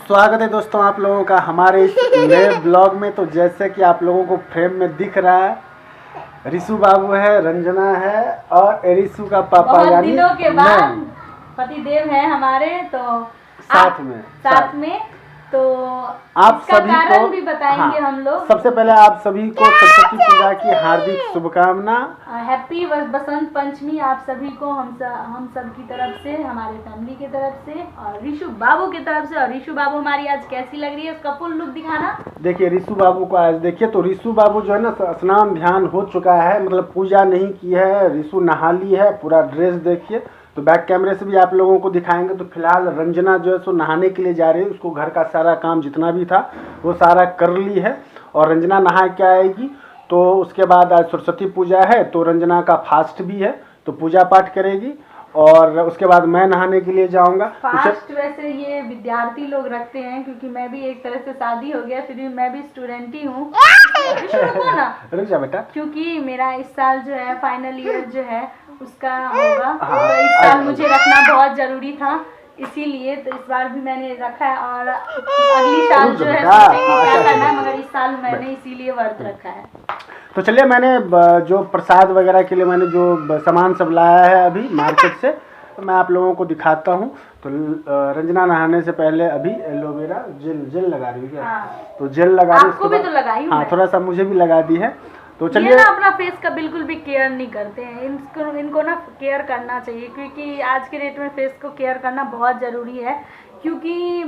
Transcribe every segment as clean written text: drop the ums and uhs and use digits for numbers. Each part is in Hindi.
स्वागत है दोस्तों आप लोगों का हमारे इस नए ब्लॉग में। तो जैसे कि आप लोगों को फ्रेम में दिख रहा है, रिशु बाबू है, रंजना है और रिशु का पापा यानी दिनों के बाद पतिदेव है हमारे। तो साथ में तो आप सभी कारण को भी बताएंगे। हम लोग सबसे पहले आप सभी को सरस्वती पूजा की हार्दिक शुभकामना। हैप्पी बसंत पंचमी आप सभी को हम सब की तरफ से, हमारे फैमिली की तरफ से और रिशु बाबू की तरफ से। और रिशु बाबू हमारी आज कैसी लग रही है उसका फुल लुक दिखाना। देखिए रिशु बाबू को आज देखिए, तो रिशु बाबू जो है ना स्नान ध्यान हो चुका है, मतलब पूजा नहीं की है, रिशु नहा ली है, पूरा ड्रेस देखिए। तो बैक कैमरे से भी आप लोगों को दिखाएंगे। तो फिलहाल रंजना जो है सो नहाने के लिए जा रही है, उसको घर का सारा काम जितना भी था वो सारा कर ली है और रंजना नहा के आएगी। तो उसके बाद आज सरस्वती पूजा है, तो रंजना का फास्ट भी है, तो पूजा पाठ करेगी और उसके बाद मैं नहाने के लिए जाऊंगा। फास्ट वैसे ये विद्यार्थी लोग रखते हैं, क्योंकि मैं भी एक तरह से शादी हो गया, फिर भी मैं भी स्टूडेंट ही हूँ। रुक जा बेटा, क्योंकि मेरा इस साल जो है फाइनल ईयर जो है उसका होगा। तो इस साल मुझे रखना बहुत जरूरी था, इसीलिए तो इस बार भी मैंने रखा है। और अगली साल जो है क्या करना है, मगर इस साल मैंने इसीलिए व्रत रखा है। तो चलिए, मैंने जो प्रसाद वगैरह के लिए मैंने जो सामान सब लाया है अभी मार्केट से, तो मैं आप लोगों को दिखाता हूँ। तो रंजना नहाने से पहले अभी एलोवेरा जेल लगा रही है। हाँ। तो जेल लगा रही है, आपको भी तो लगाई हूँ। हाँ, थोड़ा सा मुझे भी लगा दी है। तो चलिए, ना अपना फेस का बिल्कुल भी केयर नहीं करते हैं। इनको ना केयर करना चाहिए, क्योंकि आज के डेट में फेस को केयर करना बहुत ज़रूरी है। क्योंकि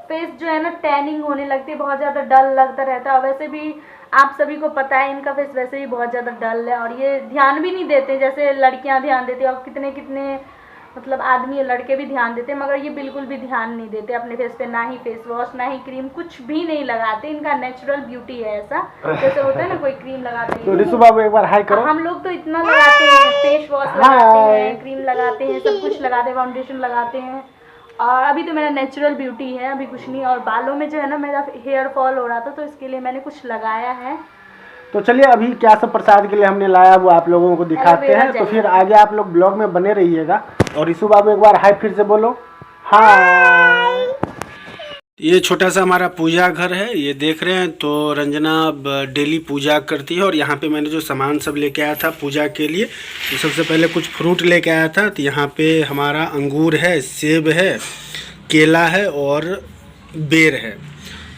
फेस जो है ना टैनिंग होने लगती है, बहुत ज़्यादा डल लगता रहता है। और वैसे भी आप सभी को पता है इनका फेस वैसे ही बहुत ज़्यादा डल है, और ये ध्यान भी नहीं देते जैसे लड़कियाँ ध्यान देती हैं। और कितने मतलब आदमी लड़के भी ध्यान देते हैं, मगर ये बिल्कुल भी ध्यान नहीं देते अपने फेस पे। ना ही फेस वॉश, ना ही क्रीम, कुछ भी नहीं लगाते। इनका नेचुरल ब्यूटी है ऐसा, जैसे होता है ना कोई क्रीम लगाते हैं। तो रिशु बाबू एक बार हाय करो। हम लोग तो इतना लगाते हैं, फेस वॉश लगाते हैं, क्रीम लगाते हैं, सब कुछ लगाते हैं, फाउंडेशन लगाते हैं। और अभी तो मेरा नेचुरल ब्यूटी है, अभी कुछ नहीं। और बालों में जो है ना मेरा हेयर फॉल हो रहा था, तो इसके लिए मैंने कुछ लगाया है। तो चलिए, अभी क्या सब प्रसाद के लिए हमने लाया वो आप लोगों को दिखाते हैं। तो फिर आगे आप लोग ब्लॉग में बने रहिएगा। और रिशु बाबू एक बार हाय फिर से बोलो। हाय। ये छोटा सा हमारा पूजा घर है, ये देख रहे हैं। तो रंजना डेली पूजा करती है। और यहाँ पे मैंने जो सामान सब लेके आया था पूजा के लिए, तो सबसे पहले कुछ फ्रूट लेके आया था। तो यहाँ पे हमारा अंगूर है, सेब है, केला है और बेर है,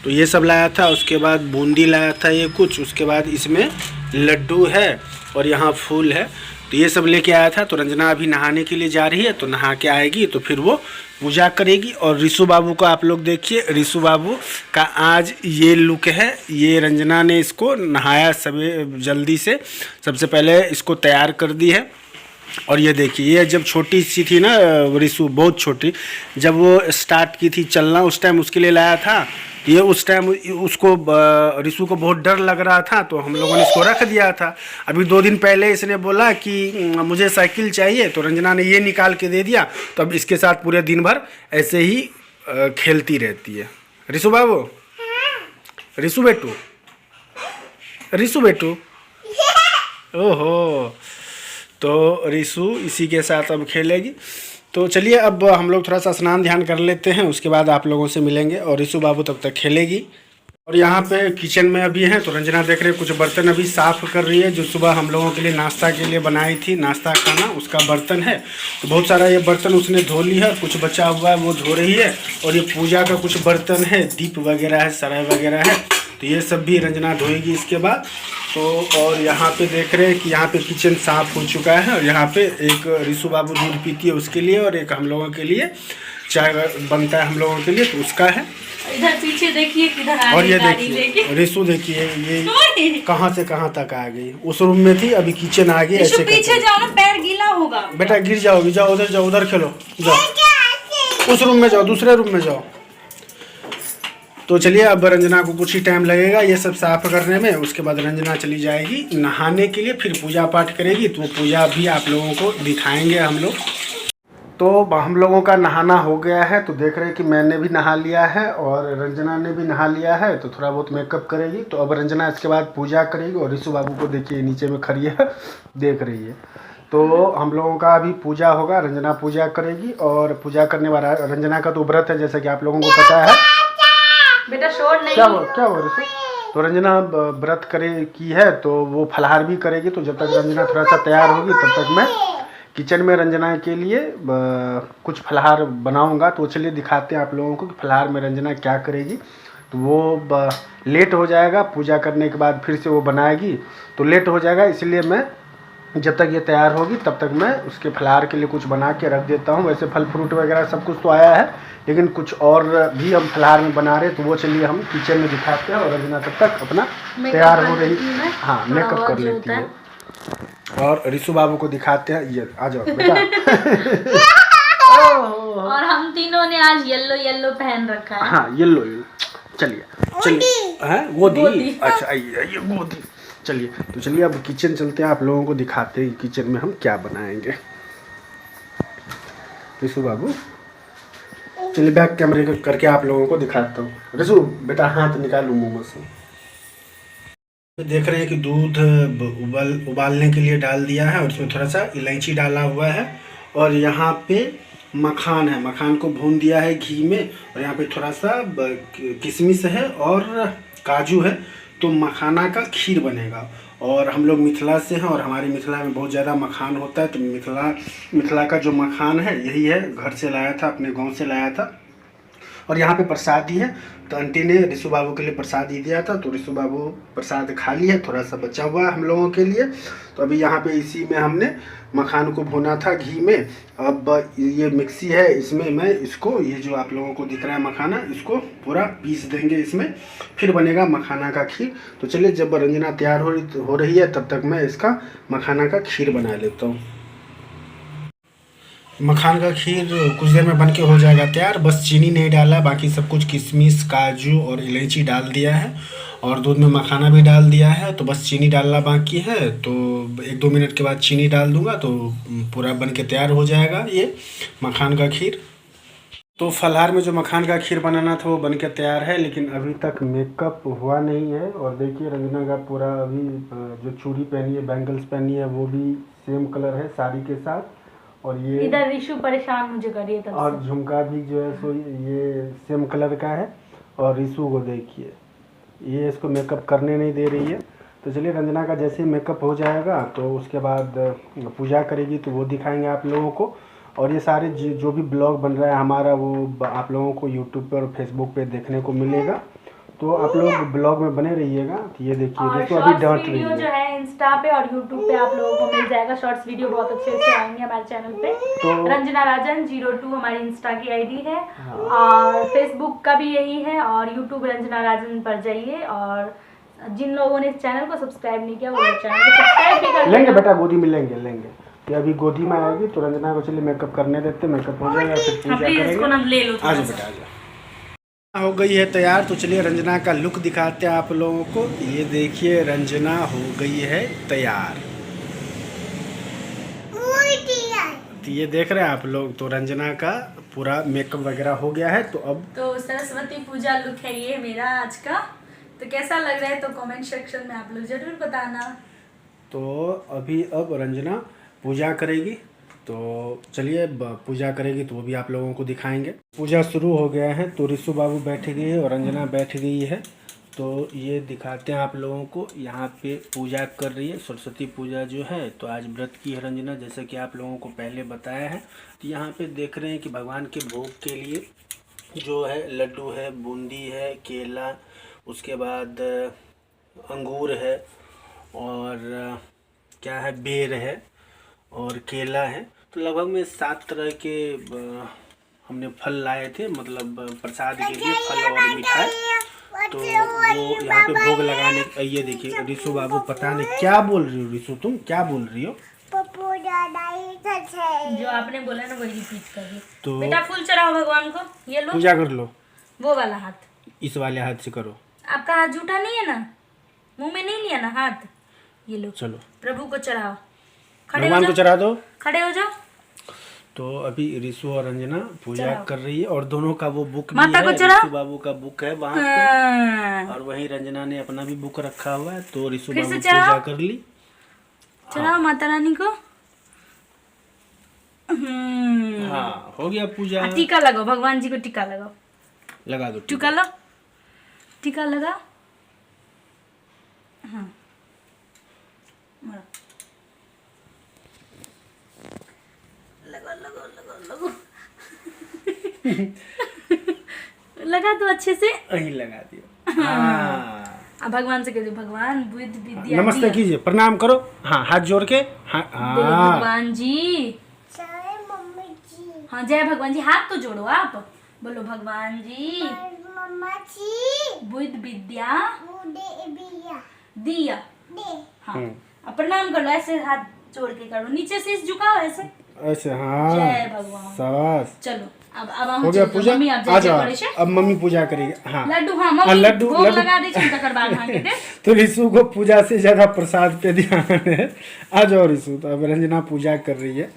तो ये सब लाया था। उसके बाद बूंदी लाया था ये कुछ, उसके बाद इसमें लड्डू है और यहाँ फूल है। तो ये सब लेके आया था। तो रंजना अभी नहाने के लिए जा रही है, तो नहा के आएगी तो फिर वो पूजा करेगी। और रिशु बाबू को आप लोग देखिए, रिशु बाबू का आज ये लुक है। ये रंजना ने इसको नहाया सब जल्दी से, सबसे पहले इसको तैयार कर दी है। और ये देखिए, ये जब छोटी सी थी ना रिशु, बहुत छोटी, जब वो स्टार्ट की थी चलना, उस टाइम उसके लिए लाया था। ये उस टाइम उसको रिशु को बहुत डर लग रहा था, तो हम लोगों ने इसको रख दिया था। अभी 2 दिन पहले इसने बोला कि मुझे साइकिल चाहिए, तो रंजना ने ये निकाल के दे दिया। तो अब इसके साथ पूरे दिन भर ऐसे ही खेलती रहती है। रिशु बाबू, रिशु बेटू, रिशु बेटू, ओहो। तो रिशु इसी के साथ अब खेलेगी। तो चलिए, अब हम लोग थोड़ा सा स्नान ध्यान कर लेते हैं, उसके बाद आप लोगों से मिलेंगे। और रिशु बाबू तब तक खेलेगी। और यहाँ पे किचन में अभी हैं, तो रंजना देख रहे हैं कुछ बर्तन अभी साफ़ कर रही है, जो सुबह हम लोगों के लिए नाश्ता के लिए बनाई थी, नाश्ता खाना उसका बर्तन है। तो बहुत सारा ये बर्तन उसने धो ली है, कुछ बचा हुआ है वो धो रही है। और ये पूजा का कुछ बर्तन है, दीप वगैरह है, सराय वगैरह है, तो ये सब भी रंजना धोएगी इसके बाद। तो और यहाँ पे देख रहे हैं कि यहाँ पे किचन साफ़ हो चुका है। और यहाँ पे एक रिशु बाबू दूध पीती है उसके लिए, और एक हम लोगों के लिए चाय बनता है हम लोगों के लिए, तो उसका है। इधर पीछे देखिए किधर आ गई। और ये देखिए रिशु, देखिए ये कहाँ से कहाँ तक आ गई। उस रूम में थी, अभी किचन आ गई। ऐसे पीछे जाओ ना, पैर गीला होगा। बेटा गिर जाओगी, जाओ उधर, जाओ उधर खेलो, जाओ उस रूम में जाओ, दूसरे रूम में जाओ। तो चलिए, अब रंजना को कुछ ही टाइम लगेगा ये सब साफ़ करने में। उसके बाद रंजना चली जाएगी नहाने के लिए, फिर पूजा पाठ करेगी। तो पूजा भी आप लोगों को दिखाएंगे हम लोग। तो हम लोगों का नहाना हो गया है। तो देख रहे हैं कि मैंने भी नहा लिया है और रंजना ने भी नहा लिया है। तो थोड़ा बहुत मेकअप करेगी। तो अब रंजना इसके बाद पूजा करेगी। और रिशु बाबू को देखिए नीचे में खड़ी है, देख रही है। तो हम लोगों का अभी पूजा होगा, रंजना पूजा करेगी। और पूजा करने वाला रंजना का तो व्रत है, जैसा कि आप लोगों को पता है। बेटा शोर नहीं। क्या हुआ ऋषु? तो रंजना व्रत की है तो वो फलाहार भी करेगी। तो जब तक रंजना थोड़ा सा तैयार होगी तब तक मैं किचन में रंजना के लिए कुछ फलाहार बनाऊंगा। तो चलिए दिखाते हैं आप लोगों को कि फलाहार में रंजना क्या करेगी। तो वो लेट हो जाएगा, पूजा करने के बाद फिर से वो बनाएगी तो लेट हो जाएगा, इसलिए मैं जब तक ये तैयार होगी तब तक मैं उसके फलाहार के लिए कुछ बना के रख देता हूँ। वैसे फल फ्रूट वगैरह सब कुछ तो आया है, लेकिन कुछ और भी हम फलाहार में बना रहे हैं। तो वो चलिए हम किचन में दिखाते हैं और रंजना तब तक अपना तैयार हो रही है। हाँ, मेकअप कर लेती है। और ऋषु बाबू को दिखाते हैं। ये आ जाओ बेटा। और हम तीनों ने आज येलो येलो पहन रखा है। हाँ, येलो। चलिए हैं गोदी। अच्छा, आइए गोदी। चलिए तो चलिए अब किचन चलते हैं, आप लोगों को दिखाते हैं किचन में हम क्या बनाएंगे। ऋषु बाबू चलिए बैक कैमरे करके आप लोगों को दिखाता हूँ। ऋषु बेटा हाथ निकालू मुँह में से। देख रहे हैं कि दूध उबालने के लिए डाल दिया है और उसमें थोड़ा सा इलायची डाला हुआ है और यहाँ पे मखान है, मखान को भून दिया है घी में। और यहाँ पे थोड़ा सा किशमिश है और काजू है। तो मखाना का खीर बनेगा। और हम लोग मिथिला से हैं और हमारी मिथिला में बहुत ज़्यादा मखान होता है। तो मिथिला का जो मखान है यही है, घर से लाया था, अपने गांव से लाया था। और यहाँ पे प्रसादी है। तो आंटी ने ऋषु बाबू के लिए प्रसादी दिया था, तो ऋषु बाबू प्रसाद खा ली है, थोड़ा सा बचा हुआ है हम लोगों के लिए। तो अभी यहाँ पे इसी में हमने मखान को भुना था घी में। अब ये मिक्सी है, इसमें मैं इसको, ये जो आप लोगों को दिख रहा है मखाना, इसको पूरा पीस देंगे इसमें, फिर बनेगा मखाना का खीर। तो चलिए जब रंजना तैयार हो रही है तब तक मैं इसका मखाना का खीर बना लेता हूँ। मखान का खीर कुछ देर में बन के हो जाएगा तैयार। बस चीनी नहीं डाला, बाकी सब कुछ किशमिश, काजू और इलायची डाल दिया है और दूध में मखाना भी डाल दिया है। तो बस चीनी डालना बाकी है। तो 1-2 मिनट के बाद चीनी डाल दूंगा तो पूरा बन के तैयार हो जाएगा ये मखान का खीर। तो फलाहार में जो मखान का खीर बनाना था वो बन के तैयार है, लेकिन अभी तक मेकअप हुआ नहीं है। और देखिए रंजना का पूरा अभी जो चूड़ी पहनी है, बैंगल्स पहनी है, वो भी सेम कलर है साड़ी के साथ। और ये इधर ऋषु परेशान मुझे करिए तब और झुमका भी जो है सो ये सेम कलर का है। और ऋषु को देखिए, ये इसको मेकअप करने नहीं दे रही है। तो चलिए रंजना का जैसे ही मेकअप हो जाएगा तो उसके बाद पूजा करेगी तो वो दिखाएंगे आप लोगों को। और ये सारे जो भी ब्लॉग बन रहा है हमारा, वो आप लोगों को यूट्यूब पर और फेसबुक पे देखने को मिलेगा। तो आप लोग ब्लॉग में बने रहिएगा। तो ये देखिए देखो अभी डांट रही है। जो है इंस्टा पे और यूट्यूब पे आप लोगों को मिल जाएगा। शॉर्ट्स वीडियो बहुत अच्छे से आएंगे हमारे चैनल पे। तो रंजना राजन 02 हमारी इंस्टा की आईडी है। हाँ। और फेसबुक का भी यही है और यूट्यूब रंजना राजन पर जाइए। और जिन लोगों ने इस चैनल को सब्सक्राइब नहीं किया वो चैनल को सब्सक्राइब भी कर लेंगे। बेटा गोदी में लेंगे। ये अभी गोदी में आएगी तो रंजना को चलिए मेकअप करने देते, मेकअप हो जाएगा फिर पूजा करेंगे। आ जाओ बेटा आ जाओ। हो गई है तैयार। तो चलिए रंजना का लुक दिखाते हैं आप लोगों को। ये देखिए रंजना हो गई है तैयार। तो ये देख रहे हैं आप लोग, तो रंजना का पूरा मेकअप वगैरह हो गया है। तो अब तो सरस्वती पूजा लुक है ये मेरा आज का। तो कैसा लग रहा है तो कमेंट सेक्शन में आप लोग जरूर बताना। तो अब रंजना पूजा करेगी। तो चलिए पूजा करेगी तो वो भी आप लोगों को दिखाएंगे। पूजा शुरू हो गया है। तो ऋषु बाबू बैठ गई है और रंजना बैठ गई है। तो ये दिखाते हैं आप लोगों को। यहाँ पे पूजा कर रही है, सरस्वती पूजा जो है। तो आज व्रत की है रंजना, जैसे कि आप लोगों को पहले बताया है। तो यहाँ पे देख रहे हैं कि भगवान के भोग के लिए जो है लड्डू है, बूंदी है, केला, उसके बाद अंगूर है और क्या है, बेर है और केला है। तो लगभग में 7 तरह के हमने फल लाए थे, मतलब प्रसाद के लिए फल और मिठाई। तो वो यहाँ पे भोग लगाने। ये देखिए ऋषु बाबू पता नहीं क्या बोल रही हो। ऋषु तुम क्या बोल रही हो? जो आपने बोला ना वही रिपीट करिए। तो बेटा फूल चढ़ाओ भगवान को। ये लो पूजा कर लो। वो वाला हाथ, इस वाले हाथ से करो। आपका हाथ जूठा नहीं है ना, मुंह में नहीं लिया ना हाथ। ये लो चलो प्रभु को चढ़ाओ। भगवान को चढ़ा दो, खड़े हो जाओ। तो अभी ऋषु और रंजना पूजा कर रही है और दोनों का वो बुक भी है, ऋषु बाबू का बुक है वहाँ पे और वहीं रंजना ने अपना भी बुक रखा हुआ है। तो ऋषु बाबू पूजा कर ली। चढ़ाओ माता रानी को। हाँ हो गया पूजा। टीका लगाओ, भगवान जी को टीका लगाओ। लगा दो टीका लो। टीका लगा। हाँ लगो लगो लगो लगो लगा तो अच्छे से यही लगा दियो। हाँ। अब भगवान से कह दो, भगवान बुद्धि विद्या नमस्ते दिया। कीजिए, प्रणाम करो। हाँ हाथ जोड़ के। हाँ बोलो हाँ भगवान जी। जय मम्मी जी। हाँ जय भगवान जी, हाथ तो जोड़ो आप। बोलो भगवान जी मम्मा जी। बुद्धि विद्या मुझे बिया दिया। दे। हाँ अब प्रणाम कर लो, ऐसे हाथ जोड़ के करो, नीचे से झुकाओ ऐसे। ऐसे। हाँ जय भगवान। शाबाश। चलो अब हम हो गया चलते। पूजा। मम्मी आप आ जय जाओ, करे छे। अब मम्मी पूजा करेगी। हाँ लड्डू, हाँ मम्मी लड्डू भोग लड्डू लगा दे छे, तकर बाद हाँ के दे। तो रिशु को पूजा से ज्यादा प्रसाद पे ध्यान है। आ जाओ रिशु। तो अब रंजना पूजा कर रही है।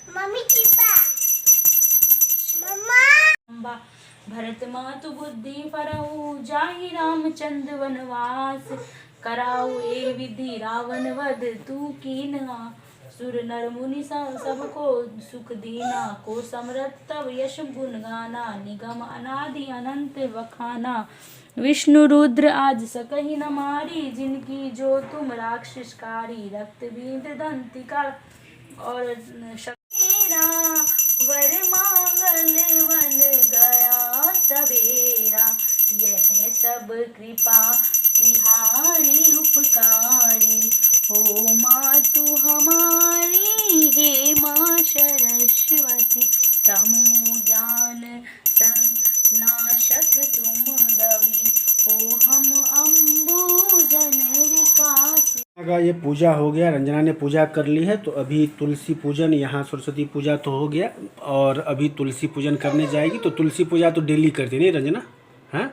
मम्मी की बा। मम्मा। भरत मातु बुद्धि फरऊ जाहि रामचंद्र वनवास कराऊ ए विधि रावण वध तू कीन्हा सुर नर मुनि सबको सुख दीना को समरथ तव यश गुण गाना निगम अनादि अनंत वखाना विष्णु रुद्र आज सकहि न मारी जिनकी जो तुम राक्षसकारी रक्त बींद दंतिका और तेरा वर मांगल वन गया सबेरा यह सब कृपा तिहारी उपकारी हो माँ तू हमारी हे माँ सरस्वती तमो ज्ञान नाशक तुम रवि हो हम अम्बुजन विकास। अगर ये पूजा हो गया, रंजना ने पूजा कर ली है, तो अभी तुलसी पूजन, यहाँ सरस्वती पूजा तो हो गया और अभी तुलसी पूजन करने जाएगी। तो तुलसी पूजा तो डेली करती नहीं रंजना? हाँ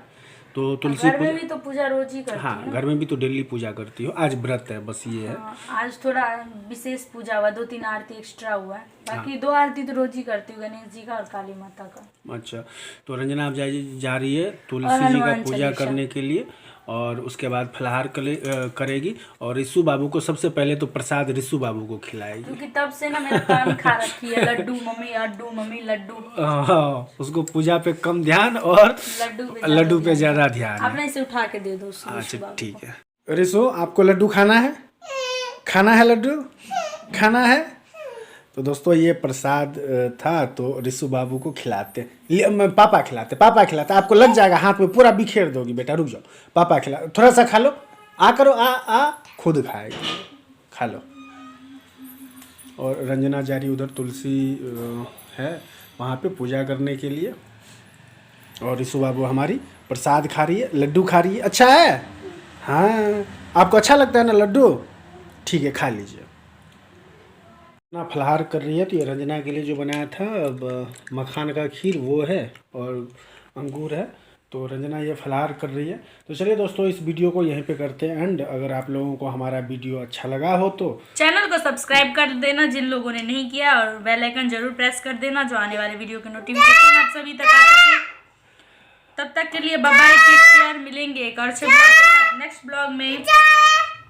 तो तुलसी घर में भी तो पूजा रोज ही करती हाँ है ना? घर में भी तो डेली पूजा करती हो। आज व्रत है, बस ये है। हाँ, आज थोड़ा विशेष पूजा हुआ, 2-3 आरती एक्स्ट्रा हुआ है, बाकी 2 आरती तो रोज ही करती हूँ, गणेश जी का और काली माता का। अच्छा तो रंजना अब जा रही है तुलसी जी का पूजा करने के लिए और उसके बाद फलाहार करेगी और रिशु बाबू को सबसे पहले तो प्रसाद रिशु बाबू को खिलाएगी, क्योंकि तब से ना मेरा कान खा रखी है, लड्डू मम्मी लड्डू। उसको पूजा पे कम ध्यान और लड्डू पे ज्यादा ध्यान है। आपने इसे उठा के दे दो। अच्छा ठीक है। रिशु आपको लड्डू खाना है? खाना है लड्डू? खाना है? तो दोस्तों ये प्रसाद था, तो रिशु बाबू को खिलाते। पापा खिलाते आपको लग जाएगा हाथ में, पूरा बिखेर दोगी बेटा, रुक जाओ। पापा खिला, थोड़ा सा खा लो। आ करो आ खुद खाएगी, खा लो। और रंजना जा रही उधर तुलसी है वहाँ पे पूजा करने के लिए और रिशु बाबू हमारी प्रसाद खा रही है, लड्डू खा रही है। अच्छा है? हाँ आपको अच्छा लगता है ना लड्डू? ठीक है खा लीजिए। ना फलाहार कर रही है, तो ये रंजना के लिए जो बनाया था अब मखान का खीर वो है और अंगूर है, तो रंजना ये फलाहार कर रही है। तो चलिए दोस्तों इस वीडियो को यहीं पे करते हैं एंड। अगर आप लोगों को हमारा वीडियो अच्छा लगा हो तो चैनल को सब्सक्राइब कर देना जिन लोगों ने नहीं किया, और बेल आइकन जरूर प्रेस कर देना जो आने वाले वीडियो के नोटिफिकेशन आप सभी तक आ सके। तब तक के लिए बाय बाय, टेक केयर। मिलेंगे एक और अच्छे ब्लॉग के साथ नेक्स्ट ब्लॉग में।